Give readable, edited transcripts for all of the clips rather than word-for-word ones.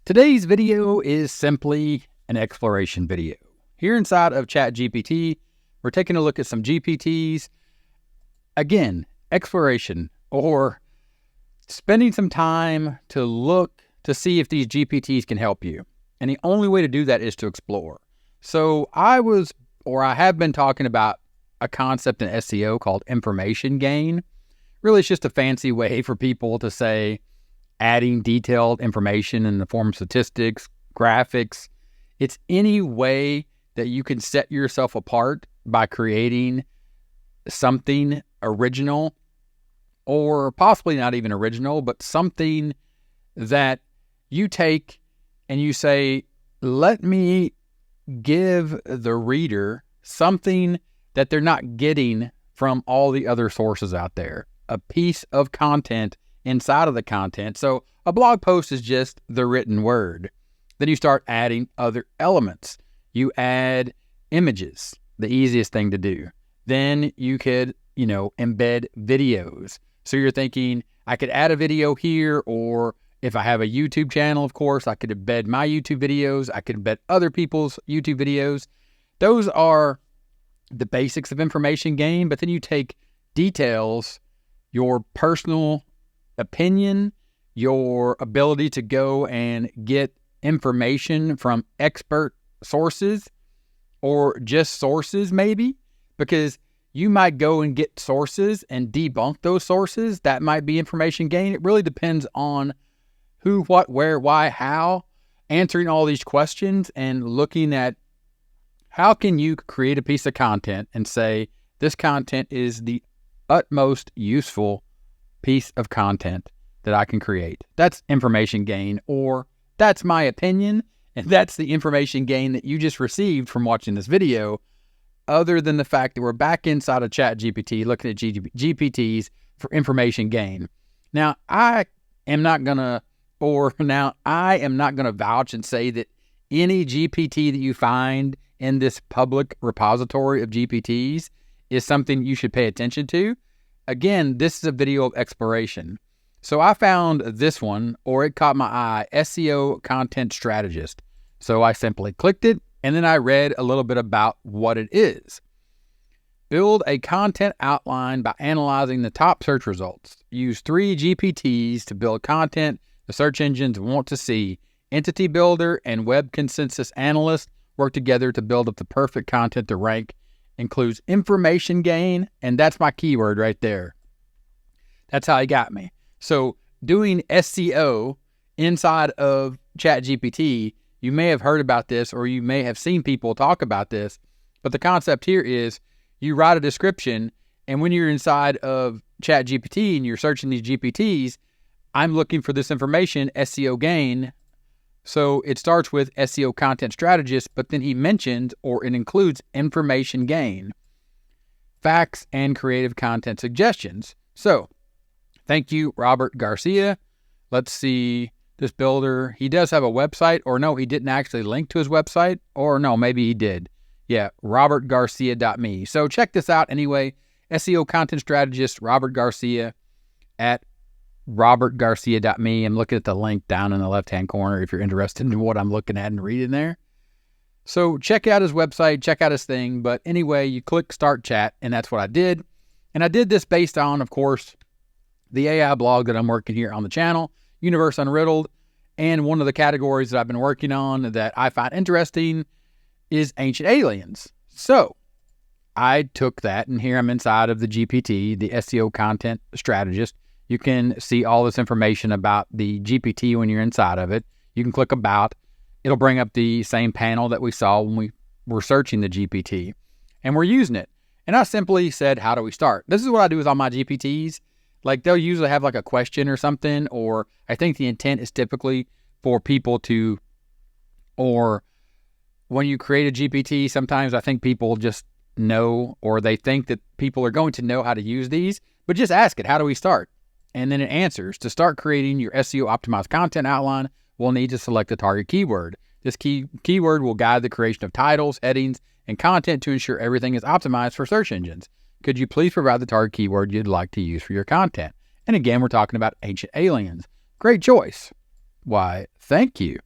Today's video is simply an exploration video. Here inside of ChatGPT, we're taking a look at some GPTs. Again, exploration, or spending some time to look to see if these GPTs can help you. And the only way to do that is to explore. So I have been talking about a concept in SEO called information gain. Really, it's just a fancy way for people to say adding detailed information in the form of statistics, graphics. It's any way that you can set yourself apart by creating something original, or possibly not even original, but something that you take and you say, let me give the reader something that they're not getting from all the other sources out there, a piece of content inside of the content. So a blog post is just the written word. Then you start adding other elements. You add images, the easiest thing to do. Then you could, embed videos. So you're thinking, I could add a video here, or if I have a YouTube channel, of course, I could embed my YouTube videos. I could embed other people's YouTube videos. Those are the basics of information gain, but then you take details, your personal opinion, your ability to go and get information from expert sources, or just sources maybe, because you might go and get sources and debunk those sources. That might be information gain. It really depends on who, what, where, why, how, answering all these questions and looking at how can you create a piece of content and say, this content is the utmost useful piece of content that I can create. That's information gain, or that's my opinion, and that's the information gain that you just received from watching this video, other than the fact that we're back inside of ChatGPT looking at GPTs for information gain. Now, I am not going to vouch and say that any GPT that you find in this public repository of GPTs is something you should pay attention to. Again, this is a video of exploration. So I found this one, or it caught my eye, SEO Content Strategist. So I simply clicked it, and then I read a little bit about what it is. Build a content outline by analyzing the top search results. Use 3 GPTs to build content the search engines want to see. Entity Builder and Web Consensus Analyst work together to build up the perfect content to rank. Includes information gain, and that's my keyword right there. That's how he got me. So doing SEO inside of ChatGPT, you may have heard about this, or you may have seen people talk about this, but the concept here is you write a description, and when you're inside of ChatGPT and you're searching these GPTs, I'm looking for this information, SEO gain. So it starts with SEO Content Strategist, but then he mentions, or it includes, information gain, facts, and creative content suggestions. So thank you, Robert Garcia. Let's see this builder. He does have a website, or no, he didn't actually link to his website, or no, maybe he did. Yeah, robertgarcia.me. So check this out anyway. SEO Content Strategist, Robert Garcia at robertgarcia.me. I'm looking at the link down in the left-hand corner if you're interested in what I'm looking at and reading there. So check out his website, check out his thing. But anyway, you click Start Chat, and that's what I did. And I did this based on, of course, the AI blog that I'm working here on the channel, Universe Unriddled. And one of the categories that I've been working on that I find interesting is ancient aliens. So I took that, and here I'm inside of the GPT, the SEO Content Strategist. You can see all this information about the GPT when you're inside of it. You can click About. It'll bring up the same panel that we saw when we were searching the GPT, and we're using it. And I simply said, how do we start? This is what I do with all my GPTs. Like, they'll usually have like a question or something, or I think the intent is typically for people to, or when you create a GPT, sometimes I think people just know, or they think that people are going to know how to use these, but just ask it, how do we start? And then it answers. To start creating your SEO optimized content outline, we'll need to select the target keyword. This keyword will guide the creation of titles, headings, and content to ensure everything is optimized for search engines. Could you please provide the target keyword you'd like to use for your content? And again, we're talking about ancient aliens. Great choice. Why, thank you.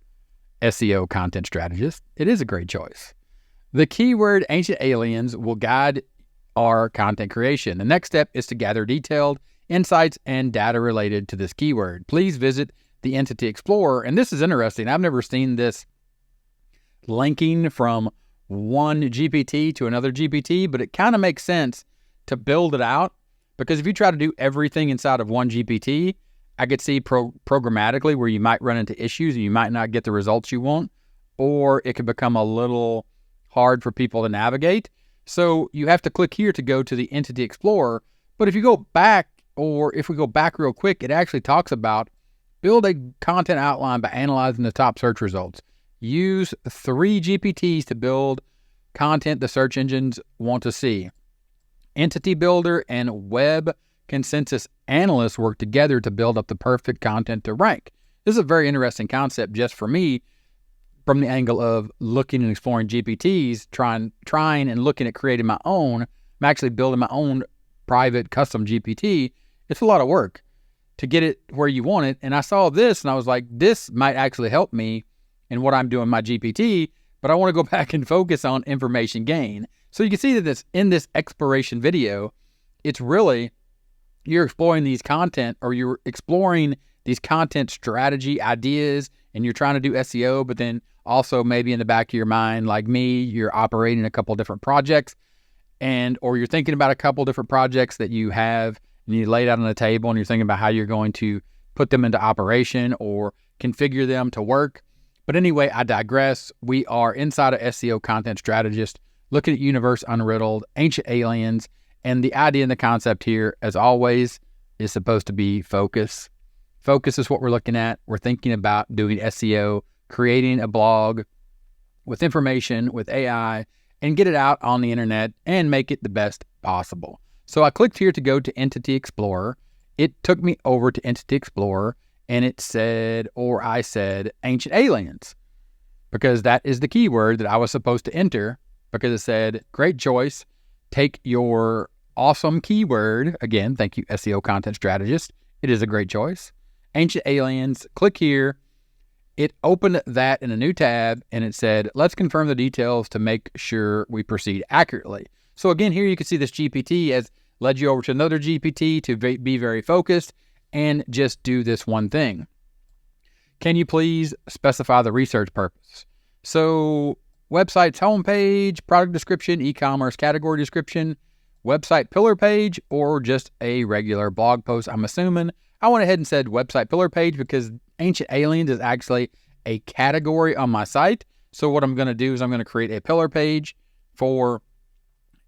SEO content strategist, it is a great choice. The keyword Ancient Aliens will guide our content creation. The next step is to gather detailed insights and data related to this keyword. Please visit the Entity Explorer. And this is interesting. I've never seen this linking from one GPT to another GPT, but it kind of makes sense to build it out, because if you try to do everything inside of one GPT, I could see programmatically where you might run into issues and you might not get the results you want, or it could become a little hard for people to navigate. So you have to click here to go to the Entity Explorer. But if you go back, or if we go back real quick, it actually talks about build a content outline by analyzing the top search results. Use 3 GPTs to build content the search engines want to see. Entity Builder and Web Consensus Analysts work together to build up the perfect content to rank. This is a very interesting concept just for me, from the angle of looking and exploring GPTs, trying and looking at creating my own. I'm actually building my own private custom GPT. It's a lot of work to get it where you want it. And I saw this and I was like, this might actually help me in what I'm doing my GPT, but I want to go back and focus on information gain. So you can see that in this exploration video, it's really, you're exploring these content, or you're exploring these content strategy ideas, and you're trying to do SEO, but then also maybe in the back of your mind, like me, you're operating a couple different projects, or you're thinking about a couple different projects that you have, and you lay it out on the table, and you're thinking about how you're going to put them into operation or configure them to work. But anyway, I digress. We are inside of SEO Content Strategist, looking at Universe Unriddled, Ancient Aliens, and the idea and the concept here, as always, is supposed to be focus. Focus is what we're looking at. We're thinking about doing SEO, creating a blog with information, with AI, and get it out on the internet and make it the best possible. So I clicked here to go to Entity Explorer. It took me over to Entity Explorer, and it said, or I said, Ancient Aliens, because that is the keyword that I was supposed to enter, because it said, great choice. Take your awesome keyword. Again, thank you, SEO Content Strategist. It is a great choice. Ancient Aliens, click here. It opened that in a new tab, and it said, let's confirm the details to make sure we proceed accurately. So again, here you can see this GPT has led you over to another GPT to be very focused and just do this one thing. Can you please specify the research purpose? So website's homepage, product description, e-commerce category description, website pillar page, or just a regular blog post, I'm assuming. I went ahead and said website pillar page because Ancient Aliens is actually a category on my site. So what I'm going to do is I'm going to create a pillar page for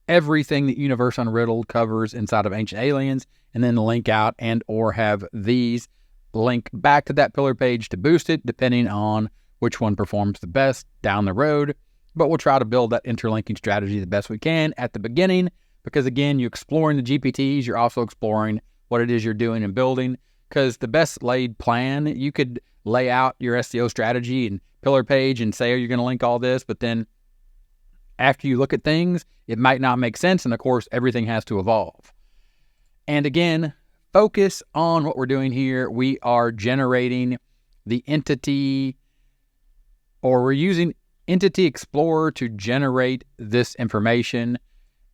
everything that Universe Unriddled covers inside of Ancient Aliens, and then link out and or have these link back to that pillar page to boost it, depending on which one performs the best down the road. But we'll try to build that interlinking strategy the best we can at the beginning, because again, you're exploring the GPTs, you're also exploring what it is you're doing and building, because the best laid plan, you could lay out your SEO strategy and pillar page and say, oh, you're going to link all this, but then after you look at things, it might not make sense. And of course, everything has to evolve. And again, focus on what we're doing here. We are generating the entity, or we're using Entity Explorer to generate this information.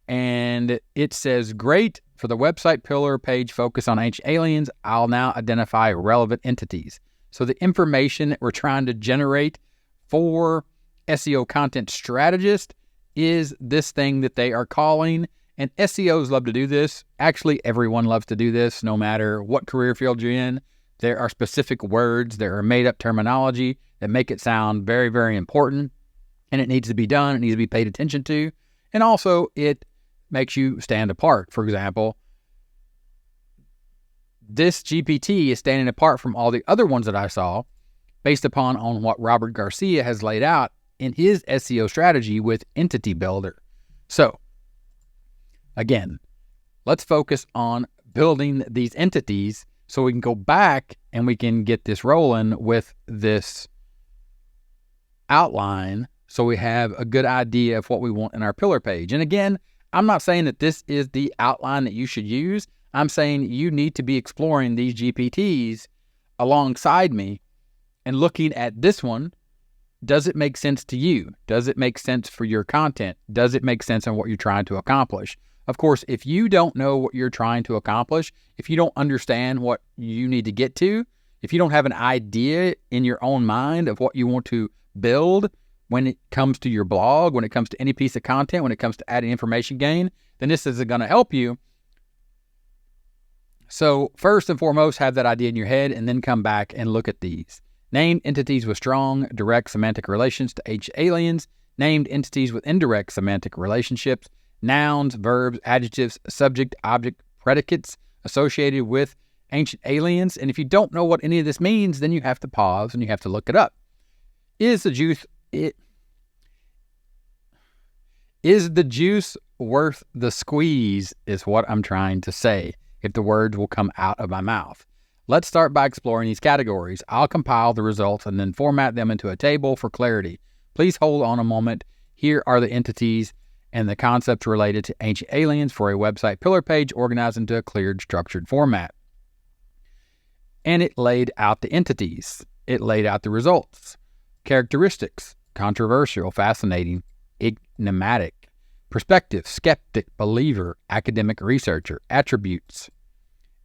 And it says, great, for the website pillar page focus on Ancient Aliens, I'll now identify relevant entities. So the information that we're trying to generate for SEO Content Strategist is this thing that they are calling, and SEOs love to do this. Actually, everyone loves to do this, no matter what career field you're in. There are specific words, there are made-up terminology that make it sound very, very important, and it needs to be done, it needs to be paid attention to, and also it makes you stand apart. For example, this GPT is standing apart from all the other ones that I saw based upon what Robert Garcia has laid out in his SEO strategy with Entity Builder. So again, let's focus on building these entities so we can go back and we can get this rolling with this outline, so we have a good idea of what we want in our pillar page. And again, I'm not saying that this is the outline that you should use. I'm saying you need to be exploring these GPTs alongside me and looking at this one does it make sense to you? Does it make sense for your content? Does it make sense on what you're trying to accomplish? Of course, if you don't know what you're trying to accomplish, if you don't understand what you need to get to, if you don't have an idea in your own mind of what you want to build when it comes to your blog, when it comes to any piece of content, when it comes to adding information gain, then this isn't going to help you. So first and foremost, have that idea in your head and then come back and look at these. Named entities with strong, direct semantic relations to ancient aliens. Named entities with indirect semantic relationships. Nouns, verbs, adjectives, subject, object, predicates associated with ancient aliens. And if you don't know what any of this means, then you have to pause and you have to look it up. Is the juice worth the squeeze is what I'm trying to say, if the words will come out of my mouth. Let's start by exploring these categories. I'll compile the results and then format them into a table for clarity. Please hold on a moment. Here are the entities and the concepts related to ancient aliens for a website pillar page organized into a cleared, structured format. And it laid out the entities. It laid out the results. Characteristics: controversial, fascinating, enigmatic. Perspective: skeptic, believer, academic researcher. Attributes: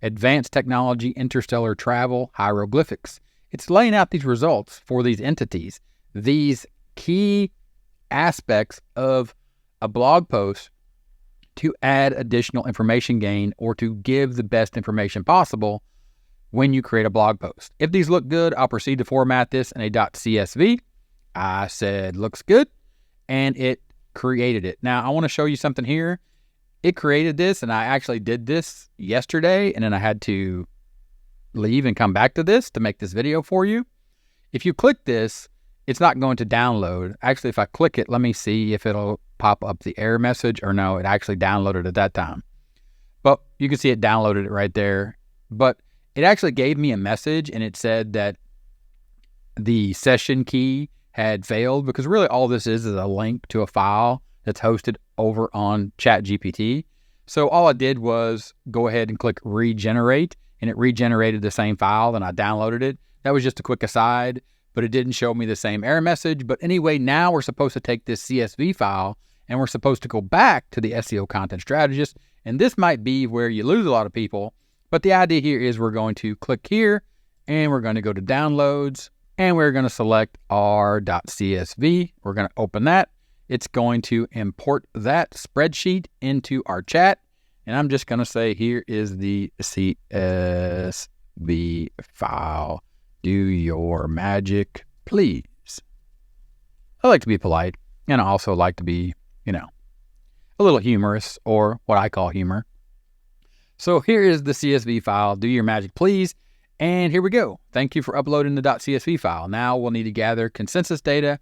advanced technology, interstellar travel, hieroglyphics. It's laying out these results for these entities, these key aspects of a blog post to add additional information gain or to give the best information possible when you create a blog post. If these look good, I'll proceed to format this in a .csv. I said looks good, and it created it. Now I want to show you something here. It created this, and I actually did this yesterday, and then I had to leave and come back to this to make this video for you. If you click this, it's not going to download. Actually, if I click it, let me see if it'll pop up the error message, or no, it actually downloaded at that time. But you can see it downloaded it right there. But it actually gave me a message, and it said that the session key had failed, because really all this is a link to a file that's hosted over on ChatGPT. So all I did was go ahead and click regenerate, and it regenerated the same file, and I downloaded it. That was just a quick aside, but it didn't show me the same error message. But anyway, now we're supposed to take this CSV file, and we're supposed to go back to the SEO content strategist. And this might be where you lose a lot of people. But the idea here is we're going to click here, and we're going to go to downloads, and we're going to select our .csv. We're going to open that. It's going to import that spreadsheet into our chat. And I'm just going to say, here is the CSV file. Do your magic, please. I like to be polite, and I also like to be, a little humorous, or what I call humor. So here is the CSV file. Do your magic, please. And here we go. Thank you for uploading the .csv file. Now we'll need to gather consensus data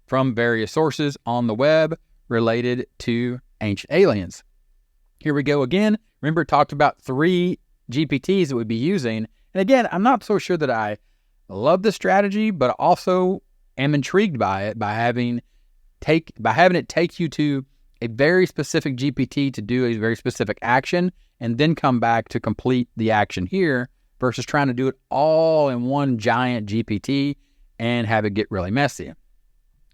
from various sources on the web related to ancient aliens. Here we go again. Remember, talked about 3 GPTs that we'd be using. And again, I'm not so sure that I love the strategy, but also am intrigued by it, by having it take you to a very specific GPT to do a very specific action, and then come back to complete the action here, versus trying to do it all in one giant GPT and have it get really messy.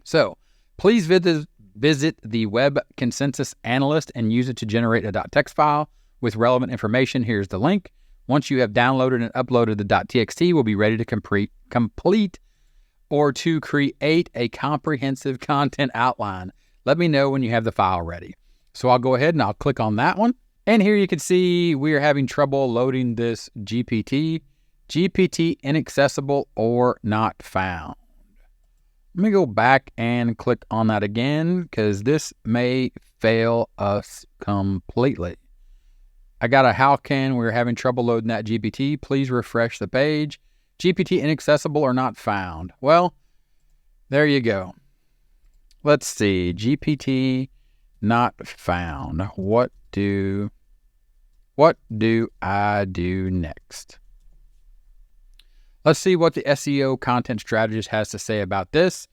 So please visit the Web Consensus Analyst and use it to generate a .txt file with relevant information. Here's the link. Once you have downloaded and uploaded the .txt, we'll be ready to complete or to create a comprehensive content outline. Let me know when you have the file ready. So I'll go ahead and I'll click on that one. And here you can see we are having trouble loading this GPT. GPT inaccessible or not found. Let me go back and click on that again, because this may fail us completely. I got a how can we're having trouble loading that GPT. Please refresh the page. GPT inaccessible or not found. Well, there you go. Let's see. GPT not found. What do I do next? Let's see what the SEO content strategist has to say about this.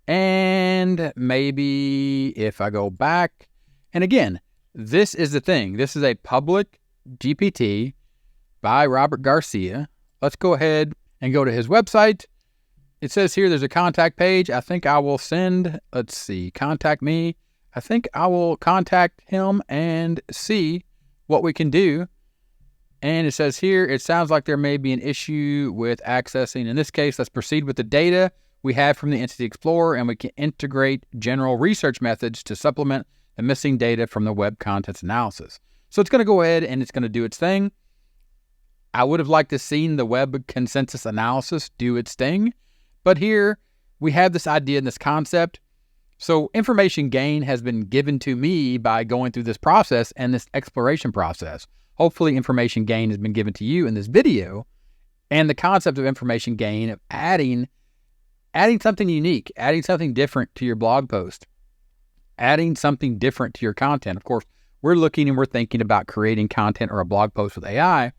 And maybe if I go back, and again, this is the thing. This is a public GPT by Robert Garcia. Let's go ahead and go to his website. it says here there's a contact page. I think I will send, let's see, contact me. I think I will contact him and see what we can do. And it says here, it sounds like there may be an issue with accessing. In this case, let's proceed with the data we have from the Entity Explorer, and we can integrate general research methods to supplement the missing data from the web contents analysis. So it's going to go ahead and it's going to do its thing. I would have liked to seen the web consensus analysis do its thing, but here we have this idea and this concept. So information gain has been given to me by going through this process and this exploration process. Hopefully information gain has been given to you in this video, and the concept of information gain of adding something unique, adding something different to your blog post, adding something different to your content. Of course, we're looking and we're thinking about creating content or a blog post with AI.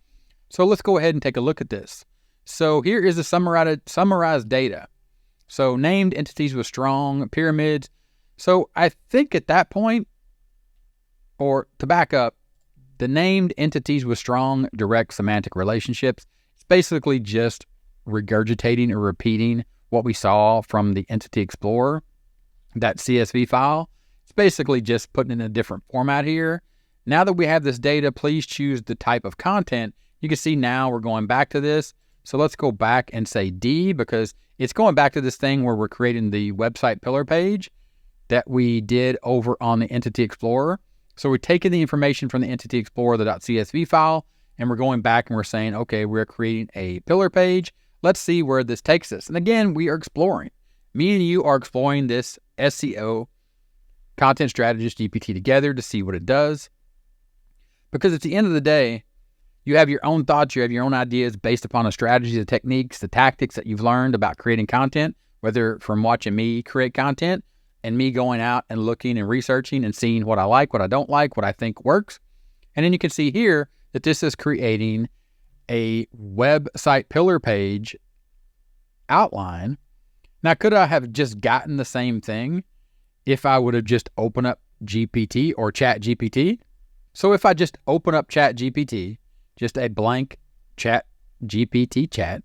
So let's go ahead and take a look at this. So here is the summarized data. So named entities with strong pyramids. So I think at that point, or to back up, the named entities with strong direct semantic relationships, it's basically just regurgitating or repeating what we saw from the Entity Explorer, that CSV file. It's basically just putting it in a different format here. Now that we have this data, please choose the type of content. You can see now we're going back to this. So let's go back and say D, because it's going back to this thing where we're creating the website pillar page that we did over on the Entity Explorer. So we're taking the information from the Entity Explorer, the .csv file, and we're going back and we're saying, okay, we're creating a pillar page. Let's see where this takes us. And again, we are exploring. Me and you are exploring this SEO Content Strategist GPT together to see what it does. Because at the end of the day, you have your own thoughts, you have your own ideas based upon the strategies, the techniques, the tactics that you've learned about creating content, whether from watching me create content and me going out and looking and researching and seeing what I like, what I don't like, what I think works. And then you can see here that this is creating a website pillar page outline. Now, could I have just gotten the same thing if I would have just opened up GPT or ChatGPT? So if I just open up ChatGPT, just a blank ChatGPT chat,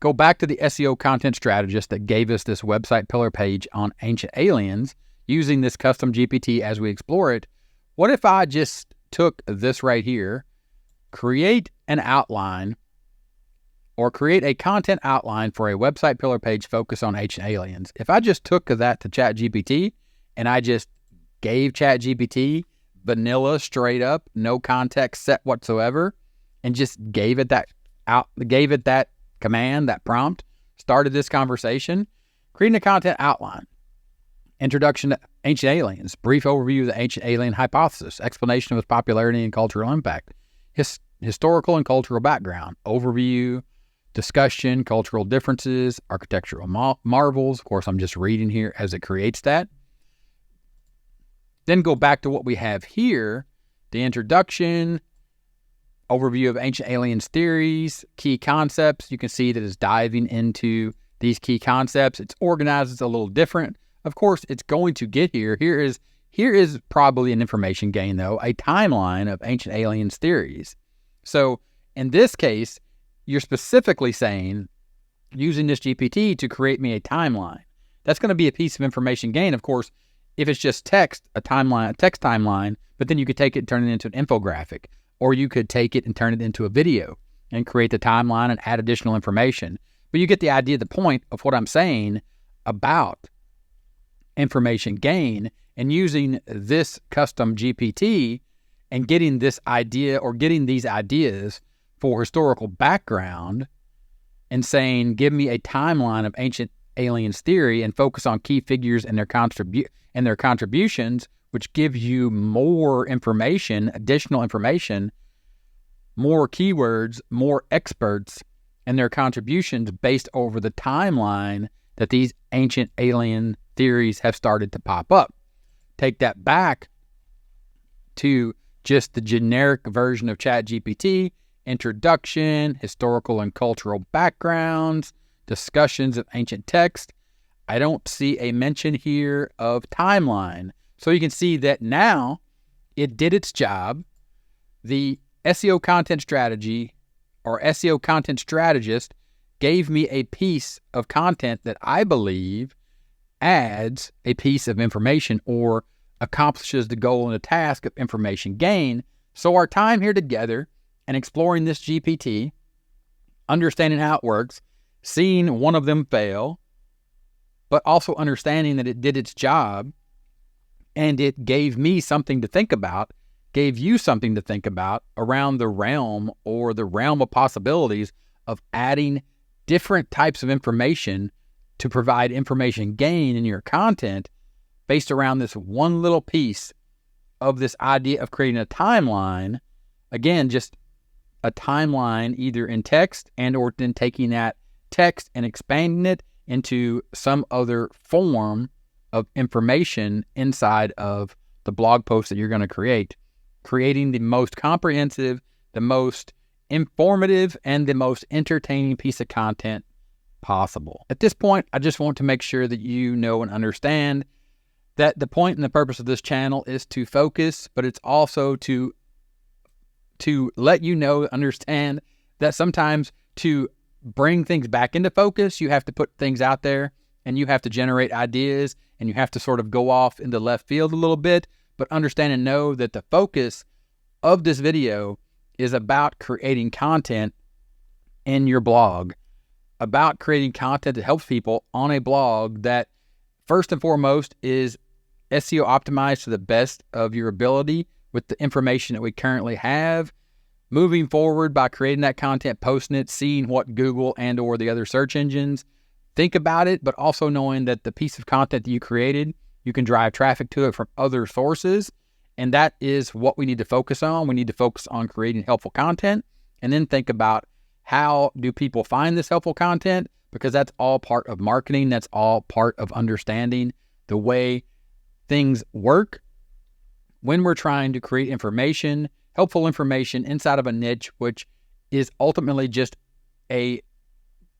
go back to the SEO content strategist that gave us this website pillar page on Ancient Aliens using this custom GPT as we explore it. What if I just took this right here, create an outline or create a content outline for a website pillar page focused on Ancient Aliens? If I just took that to ChatGPT and I just gave ChatGPT vanilla, straight up, no context set whatsoever, and just gave it that command, that prompt, started this conversation, creating a content outline, introduction to Ancient Aliens, brief overview of the Ancient Alien hypothesis, explanation of its popularity and cultural impact, historical and cultural background, overview, discussion, cultural differences, architectural marvels. Of course, I'm just reading here as it creates that. Then go back to what we have here, the introduction, overview of Ancient Aliens theories, key concepts. You can see that it's diving into these key concepts. It's organized, it's a little different. Of course, it's going to get here. Here is probably an information gain, though, a timeline of Ancient Aliens theories. So in this case, you're specifically saying, using this GPT to create me a timeline. That's going to be a piece of information gain. Of course, if it's just text, a text timeline, but then you could take it and turn it into an infographic, or you could take it and turn it into a video and create the timeline and add additional information. But you get the idea, the point of what I'm saying about information gain and using this custom GPT and getting this idea or getting these ideas for historical background and saying, give me a timeline of Ancient Aliens theory and focus on key figures and their contributions, which gives you more information, additional information, more keywords, more experts, and their contributions based over the timeline that these ancient alien theories have started to pop up. Take that back to just the generic version of ChatGPT, introduction, historical and cultural backgrounds, discussions of ancient text. I don't see a mention here of timeline. So you can see that now it did its job. The SEO content strategy or SEO content strategist gave me a piece of content that I believe adds a piece of information or accomplishes the goal and the task of information gain. So our time here together and exploring this GPT, understanding how it works, seeing one of them fail, but also understanding that it did its job and it gave me something to think about, gave you something to think about around the realm or the realm of possibilities of adding different types of information to provide information gain in your content based around this one little piece of this idea of creating a timeline. Again, just a timeline either in text and or then taking that text and expanding it into some other form of information inside of the blog post that you're going to create, creating the most comprehensive, the most informative, and the most entertaining piece of content possible. At this point, I just want to make sure that you know and understand that the point and the purpose of this channel is to focus, but it's also to let you know, understand that sometimes to bring things back into focus, you have to put things out there and you have to generate ideas and you have to sort of go off into left field a little bit, but understand and know that the focus of this video is about creating content in your blog, about creating content that helps people on a blog that first and foremost is SEO optimized to the best of your ability with the information that we currently have. Moving forward by creating that content, posting it, seeing what Google and or the other search engines think about it, but also knowing that the piece of content that you created, you can drive traffic to it from other sources. And that is what we need to focus on. We need to focus on creating helpful content and then think about how do people find this helpful content, because that's all part of marketing. That's all part of understanding the way things work when we're trying to create information, helpful information inside of a niche, which is ultimately just a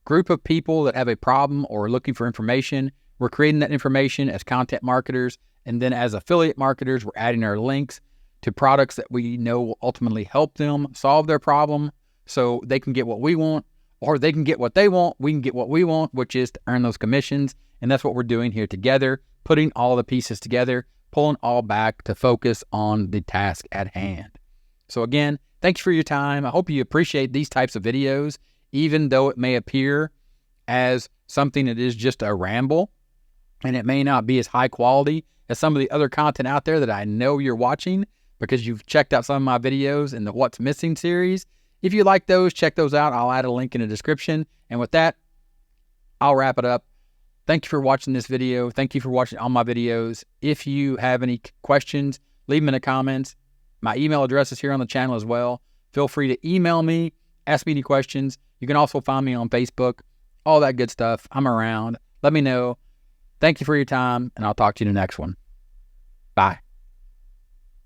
group of people that have a problem or are looking for information. We're creating that information as content marketers, and then as affiliate marketers, we're adding our links to products that we know will ultimately help them solve their problem so they can get what we want, or they can get what they want, we can get what we want, which is to earn those commissions. And that's what we're doing here together, putting all the pieces together, pulling all back to focus on the task at hand. So again, thanks for your time. I hope you appreciate these types of videos, even though it may appear as something that is just a ramble, and it may not be as high quality as some of the other content out there that I know you're watching because you've checked out some of my videos in the What's Missing series. If you like those, check those out. I'll add a link in the description. And with that, I'll wrap it up. Thank you for watching this video. Thank you for watching all my videos. If you have any questions, leave them in the comments. My email address is here on the channel as well. Feel free to email me, ask me any questions. You can also find me on Facebook, all that good stuff. I'm around. Let me know. Thank you for your time, and I'll talk to you in the next one. Bye.